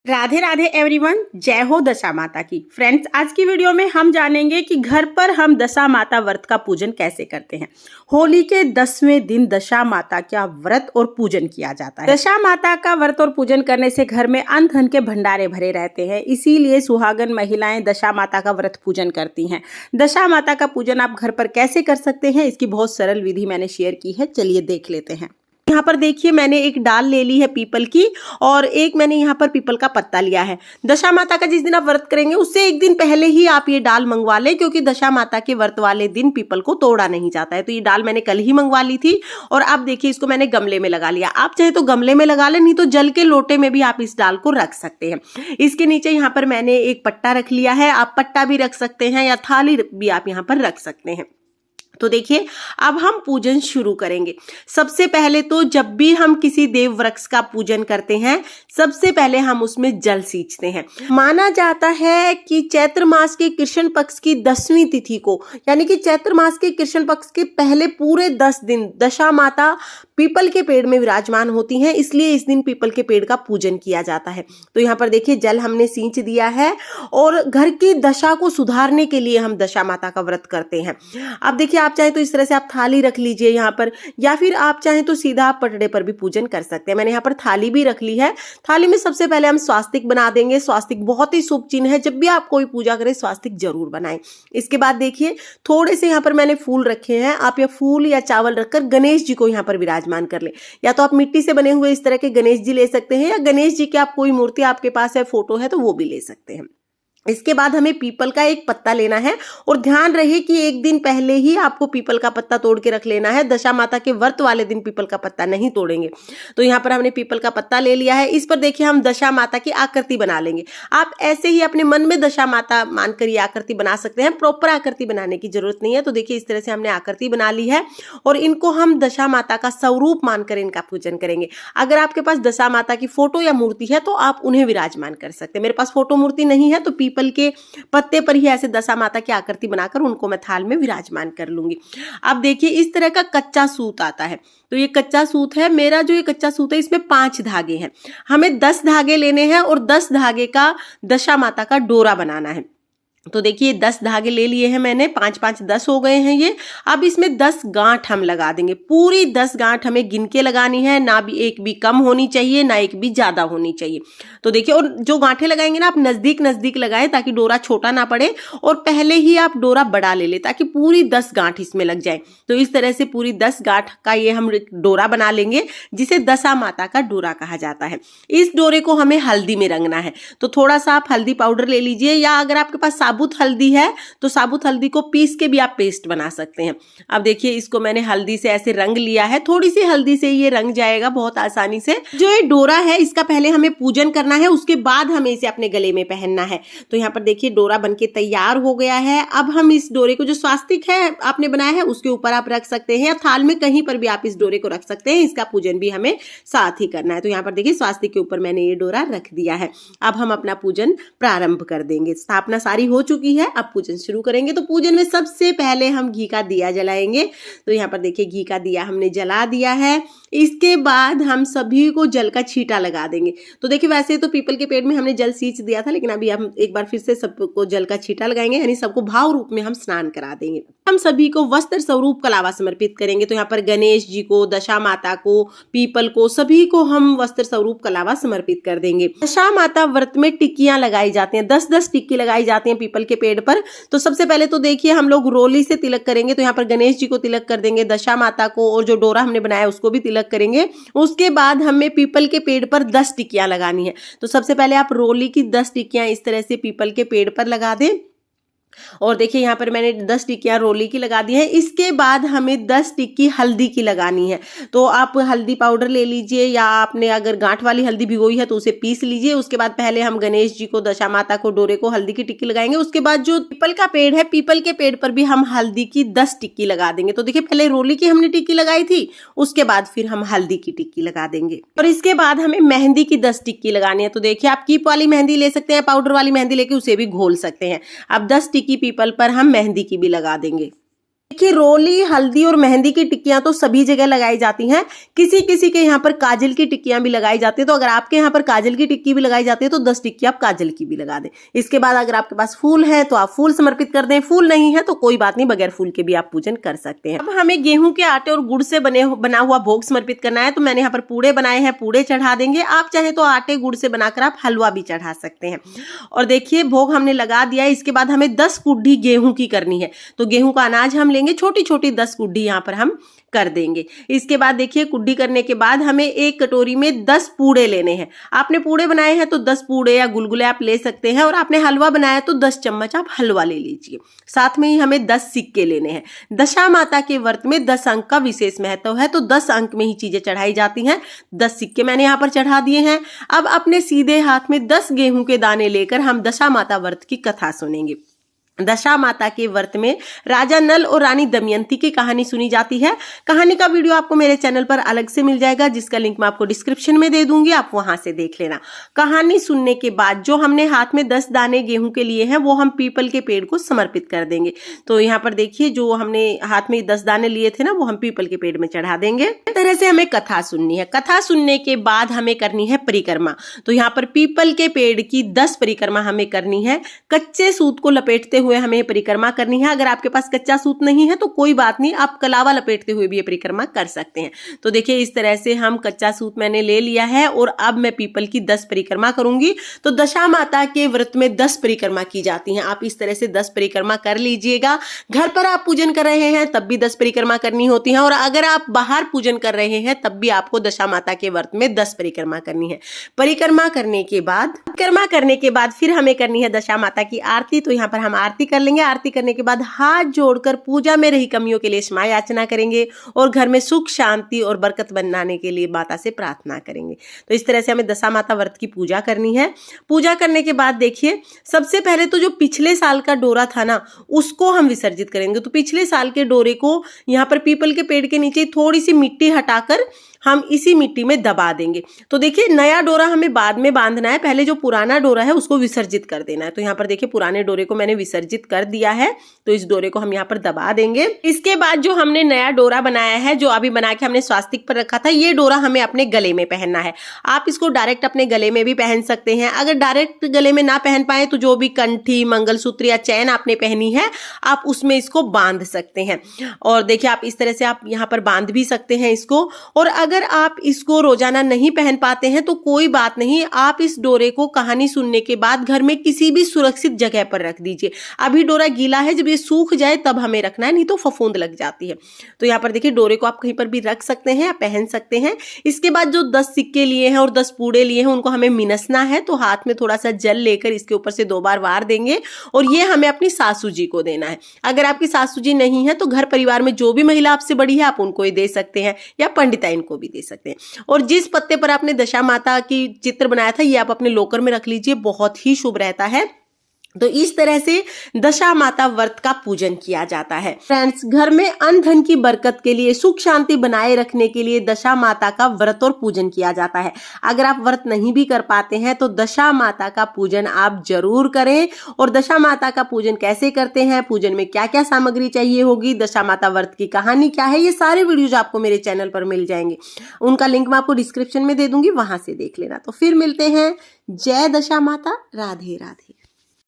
Radhe Radhe everyone, जय हो दशा माता की। फ्रेंड्स, आज की वीडियो में हम जानेंगे कि घर पर हम दशा माता व्रत का पूजन कैसे करते हैं। होली के 10वें दिन दशा माता का व्रत और पूजन किया जाता है। दशा माता का व्रत और पूजन करने से घर में अन्न धन के भंडारे भरे रहते हैं, इसीलिए सुहागन महिलाएं दशा माता का व्रत पूजन करती हैं। दशा माता का पूजन आप घर पर कैसे कर सकते हैं, इसकी बहुत सरल विधि मैंने शेयर की है, चलिए देख लेते हैं। यहाँ पर देखिए, मैंने एक डाल ले ली है पीपल की और एक मैंने यहाँ पर पीपल का पत्ता लिया है। दशा माता का जिस दिन आप व्रत करेंगे उससे एक दिन पहले ही आप ये डाल मंगवा लें, क्योंकि दशा माता के व्रत वाले दिन पीपल को तोड़ा नहीं जाता है। तो ये डाल मैंने कल ही मंगवा ली थी और अब देखिए इसको मैंने गमले में लगा लिया। आप चाहे तो गमले में लगा लें, नहीं तो जल के लोटे में भी आप इस डाल को रख सकते हैं। इसके नीचे यहाँ पर मैंने एक पट्टा रख लिया है, आप पट्टा भी रख सकते हैं या थाली भी आप यहाँ पर रख सकते हैं। तो देखिए, अब हम पूजन शुरू करेंगे। सबसे पहले तो जब भी हम किसी देव वृक्ष का पूजन करते हैं, सबसे पहले हम उसमें जल सींचते हैं। माना जाता है कि चैत्र मास के कृष्ण पक्ष की 10वीं तिथि को, यानी कि चैत्र मास के कृष्ण पक्ष के पहले पूरे 10 दिन दशा माता पीपल के पेड़ में विराजमान होती हैं, इसलिए इस दिन पीपल के पेड़ का पूजन किया जाता है। तो यहाँ पर देखिए, जल हमने सींच दिया है और घर की दशा को सुधारने के लिए हम दशा माता का व्रत करते हैं। अब देखिए, आप चाहे तो इस तरह से आप थाली रख लीजिए यहाँ पर, या फिर आप चाहें तो सीधा आप पटड़े पर भी पूजन कर सकते हैं। मैंने यहाँ पर थाली भी रख ली है। थाली में सबसे पहले हम स्वास्तिक बना देंगे। स्वास्तिक बहुत ही शुभ चिन्ह है, जब भी आप कोई पूजा करें स्वास्तिक जरूर बनाएं। इसके बाद देखिए, थोड़े से यहाँ पर मैंने फूल रखे हैं। आप या फूल या चावल रखकर गणेश जी को यहाँ पर विराजमान कर ले, या तो आप मिट्टी से बने हुए इस तरह के गणेश जी ले सकते हैं, या गणेश जी की आप कोई मूर्ति आपके पास है, फोटो है, तो वो भी ले सकते हैं। इसके बाद हमें पीपल का एक पत्ता लेना है और ध्यान रहे कि एक दिन पहले ही आपको पीपल का पत्ता तोड़ के रख लेना है। दशा माता के व्रत वाले दिन पीपल का पत्ता नहीं तोड़ेंगे। तो यहाँ पर हमने पीपल का पत्ता ले लिया है। इस पर देखिए, हम दशा माता की आकृति बना लेंगे। आप ऐसे ही अपने मन में दशा माता मानकर ये आकृति बना सकते हैं, प्रॉपर आकृति बनाने की जरूरत नहीं है। तो देखिए, इस तरह से हमने आकृति बना ली है और इनको हम दशा माता का स्वरूप मानकर इनका पूजन करेंगे। अगर आपके पास दशा माता की फोटो या मूर्ति है तो आप उन्हें विराजमान कर सकते हैं। मेरे पास फोटो मूर्ति नहीं है, तो पीपल के पत्ते पर ही ऐसे दशा माता की आकृति बनाकर उनको मैं थाल में विराजमान कर लूंगी। अब देखिए, इस तरह का कच्चा सूत आता है। तो ये कच्चा सूत है मेरा। जो ये कच्चा सूत है, इसमें 5 धागे हैं। हमें 10 धागे लेने हैं और 10 धागे का दशा माता का डोरा बनाना है। तो देखिए, 10 धागे ले लिए हैं मैंने, 5 5 10 हो गए हैं ये। अब इसमें 10 गांठ हम लगा देंगे। पूरी 10 गांठ हमें गिन के लगानी है, ना भी एक भी कम होनी चाहिए, ना एक भी ज्यादा होनी चाहिए। तो देखिए, और जो गांठें लगाएंगे ना, आप नजदीक नजदीक लगाएं ताकि डोरा छोटा ना पड़े, और पहले ही आप डोरा बड़ा ले ले ताकि पूरी 10 गांठ इसमें लग जाए। तो इस तरह से पूरी 10 गांठ का ये हम डोरा बना लेंगे, जिसे दशा माता का डोरा कहा जाता है। इस डोरे को हमें हल्दी में रंगना है। तो थोड़ा सा आप हल्दी पाउडर ले लीजिए, या अगर आपके पास साबुत हल्दी है तो साबुत हल्दी को पीस के भी आप पेस्ट बना सकते हैं। अब देखिए, इसको मैंने हल्दी से ऐसे रंग लिया है। थोड़ी सी हल्दी से ये रंग जाएगा बहुत आसानी से। जो ये डोरा है, इसका पहले हमें पूजन करना है, उसके बाद हमें इसे अपने गले में पहनना है। तो यहाँ पर देखिए, डोरा बनके तैयार हो गया है। अब हम इस डोरे को, जो स्वास्तिक है आपने बनाया है, उसके ऊपर आप रख सकते हैं, या थाल में कहीं पर भी आप इस डोरे को रख सकते हैं। इसका पूजन भी हमें साथ ही करना है। तो यहाँ पर देखिए, स्वास्तिक के ऊपर मैंने ये डोरा रख दिया है। अब हम अपना पूजन प्रारंभ कर देंगे। स्थापना सारी हो चुकी है, अब पूजन शुरू करेंगे। तो पूजन में सबसे पहले हम घी का दिया जलाएंगे। तो यहाँ पर देखिए, घी का दिया हमने जला दिया है। इसके बाद हम सभी को जल का छींटा लगा देंगे। तो देखिए, वैसे तो पीपल के पेड़ में हमने जल सींच दिया था, लेकिन अभी हम एक बार फिर से सबको जल का छींटा लगाएंगे, यानी सबको भाव रूप में हम स्नान करा देंगे। हम सभी को वस्त्र स्वरूप कलावा समर्पित करेंगे। तो यहाँ पर गणेश जी को, दशा माता को, पीपल को, सभी को हम वस्त्र स्वरूप कलावा समर्पित कर देंगे। दशा माता व्रत में टिक्कियां लगाई जाती हैं, 10-10 टिक्की लगाई जाती हैं पीपल के पेड़ पर। तो सबसे पहले तो देखिए, हम लोग रोली से तिलक करेंगे। तो यहाँ पर गणेश जी को तिलक कर देंगे, दशा माता को, और जो डोरा हमने बनाया उसको भी तिलक करेंगे। उसके बाद हमें पीपल के पेड़ पर 10 टिक्कियां लगानी है। तो सबसे पहले आप रोली की 10 टिक्कियां इस तरह से पीपल के पेड़ पर लगा दें। और देखिए, यहाँ पर मैंने 10 टिक्कियां रोली की लगा दी है। इसके बाद हमें 10 टिक्की हल्दी की लगानी है। तो आप हल्दी पाउडर ले लीजिए, या आपने अगर गांठ वाली हल्दी भिगोई है तो उसे पीस लीजिए। उसके बाद पहले हम गणेश जी को, दशा माता को, डोरे को हल्दी की टिक्की लगाएंगे। उसके बाद जो पीपल का पेड़ है, पीपल के पेड़ पर भी हम हल्दी की 10 टिक्की लगा देंगे। तो देखिए, पहले रोली की हमने टिक्की लगाई थी, उसके बाद फिर हम हल्दी की टिक्की लगा देंगे। और इसके बाद हमें मेहंदी की 10 टिक्की लगानी है। तो देखिए, आप कीप वाली मेहंदी ले सकते हैं, पाउडर वाली मेहंदी लेके उसे भी घोल सकते हैं। अब 10 टिक्की पीपल पर हम मेहंदी की भी लगा देंगे। देखिए रोली, हल्दी और मेहंदी की टिक्कियां तो सभी जगह लगाई जाती हैं। किसी किसी के यहाँ पर काजल की टिक्कियां भी लगाई जाती है। तो अगर आपके यहाँ पर काजल की टिक्की भी लगाई जाती है तो 10 टिक्की आप काजल की भी लगा दें। इसके बाद अगर आपके पास फूल है तो आप फूल समर्पित कर दें, फूल नहीं है तो कोई बात नहीं, बगैर फूल के भी आप पूजन कर सकते हैं। अब हमें गेहूं के आटे और गुड़ से बना हुआ भोग समर्पित करना है। तो मैंने यहाँ पर पूड़े बनाए हैं, पूड़े चढ़ा देंगे। आप चाहे तो आटे गुड़ से बनाकर आप हलवा भी चढ़ा सकते हैं। और देखिए भोग हमने लगा दिया। इसके बाद हमें 10 कुड्ढी गेहूं की करनी है। तो गेहूं का अनाज हम लेंगे, छोटी छोटी 10 कुड्ढी यहाँ पर हम कर देंगे। इसके बाद देखिए कुड्ढी करने के बाद हमें एक कटोरी में 10 पूड़े लेने हैं। आपने पूड़े बनाए हैं तो 10 पूड़े या गुलगुले आप ले सकते हैं, और आपने हलवा बनाया तो 10 चम्मच आप हलवा ले लीजिए। साथ में ही हमें 10 सिक्के लेने हैं। दशा माता के व्रत में 10 अंक का विशेष महत्व है, तो 10 अंक में ही चीजें चढ़ाई जाती हैं। 10 सिक्के मैंने यहाँ पर चढ़ा दिए हैं। अब अपने सीधे हाथ में 10 गेहूं के दाने लेकर हम दशा माता व्रत की कथा सुनेंगे। दशा माता के व्रत में राजा नल और रानी दमयंती की कहानी सुनी जाती है। कहानी का वीडियो आपको मेरे चैनल पर अलग से मिल जाएगा, जिसका लिंक मैं आपको डिस्क्रिप्शन में दे दूंगी, आप वहां से देख लेना। कहानी सुनने के बाद जो हमने हाथ में 10 दाने गेहूं के लिए हैं वो हम पीपल के पेड़ को समर्पित कर देंगे। तो यहाँ पर देखिए जो हमने हाथ में 10 दाने लिए थे ना, वो हम पीपल के पेड़ में चढ़ा देंगे। इस तरह से हमें कथा सुननी है। कथा सुनने के बाद हमें करनी है परिक्रमा। तो यहाँ पर पीपल के पेड़ की 10 परिक्रमा हमें करनी है। कच्चे सूत को लपेटते हुए हमें परिक्रमा करनी है। अगर आपके पास कच्चा सूत नहीं है तो कोई बात नहीं, आप कलावा लपेटते हुए भी ये परिक्रमा कर सकते हैं। तो देखिए इस तरह से हम कच्चा सूत मैंने ले लिया है और अब मैं पीपल की 10 परिक्रमा करूंगी। तो दशा माता के व्रत में 10 परिक्रमा की जाती हैं। आप इस तरह से 10 परिक्रमा कर लीजिएगा। घर पर आप पूजन कर रहे हैं तब भी 10 परिक्रमा करनी होती है, और अगर आप बाहर पूजन कर रहे हैं तब भी आपको दशा माता के व्रत में 10 परिक्रमा करनी है। परिक्रमा करने के बाद फिर हमें करनी है दशा माता की आरती। तो यहाँ पर हम आरती कर लेंगे। आरती करने के बाद हाथ जोड़कर पूजा में रही कमियों के लिए क्षमा याचना करेंगे और घर में सुख शांति और बरकत बनाने के लिए माता से प्रार्थना करेंगे। तो इस तरह से हमें दशा माता व्रत की पूजा करनी है। पूजा करने के बाद देखिए सबसे पहले तो जो पिछले साल का डोरा था ना, उसको हम विसर्जित करेंगे। तो पिछले साल के डोरे को यहाँ पर पीपल के पेड़ के नीचे थोड़ी सी मिट्टी हटाकर हम इसी मिट्टी में दबा देंगे। तो देखिए नया डोरा हमें बाद में बांधना है, पहले जो पुराना डोरा है उसको विसर्जित कर देना है। तो यहाँ पर देखिए पुराने डोरे को मैंने विसर्जित कर दिया है। तो इस डोरे को हम यहाँ पर दबा देंगे। इसके बाद जो हमने नया डोरा बनाया है, जो अभी बना के हमने स्वास्तिक पर रखा था, ये डोरा हमें अपने गले में पहनना है। आप इसको डायरेक्ट अपने गले में भी पहन सकते हैं। अगर डायरेक्ट गले में ना पहन पाए तो जो भी कंठी, मंगलसूत्र या चैन आपने पहनी है आप उसमें इसको बांध सकते हैं। और देखिए आप इस तरह से आप यहाँ पर बांध भी सकते हैं इसको। और अगर आप इसको रोजाना नहीं पहन पाते हैं तो कोई बात नहीं, आप इस डोरे को कहानी सुनने के बाद घर में किसी भी सुरक्षित जगह पर रख दीजिए। अभी डोरा गीला है, जब ये सूख जाए तब हमें रखना है, नहीं तो फफूंद लग जाती है। तो यहाँ पर देखिए डोरे को आप कहीं पर भी रख सकते हैं या पहन सकते हैं। इसके बाद जो 10 सिक्के लिए हैं और 10 पूड़े लिए हैं उनको हमें मिनसना है। तो हाथ में थोड़ा सा जल लेकर इसके ऊपर से 2 बार वार देंगे और ये हमें अपनी सासू जी को देना है। अगर आपकी सासू जी नहीं है तो घर परिवार में जो भी महिला आपसे बड़ी है आप उनको ही दे सकते हैं, या पंडिताइन को भी दे सकते हैं। और जिस पत्ते पर आपने दशा माता की चित्र बनाया था ये आप अपने लॉकर में रख लीजिए, बहुत ही शुभ रहता है। तो इस तरह से दशा माता व्रत का पूजन किया जाता है। फ्रेंड्स, घर में अन्न धन की बरकत के लिए, सुख शांति बनाए रखने के लिए दशा माता का व्रत और पूजन किया जाता है। अगर आप व्रत नहीं भी कर पाते हैं तो दशा माता का पूजन आप जरूर करें। और दशा माता का पूजन कैसे करते हैं, पूजन में क्या क्या सामग्री चाहिए होगी, दशा माता व्रत की कहानी क्या है, ये सारे वीडियोज आपको मेरे चैनल पर मिल जाएंगे। उनका लिंक मैं आपको डिस्क्रिप्शन में दे दूंगी, वहां से देख लेना। तो फिर मिलते हैं। जय दशा माता। राधे राधे।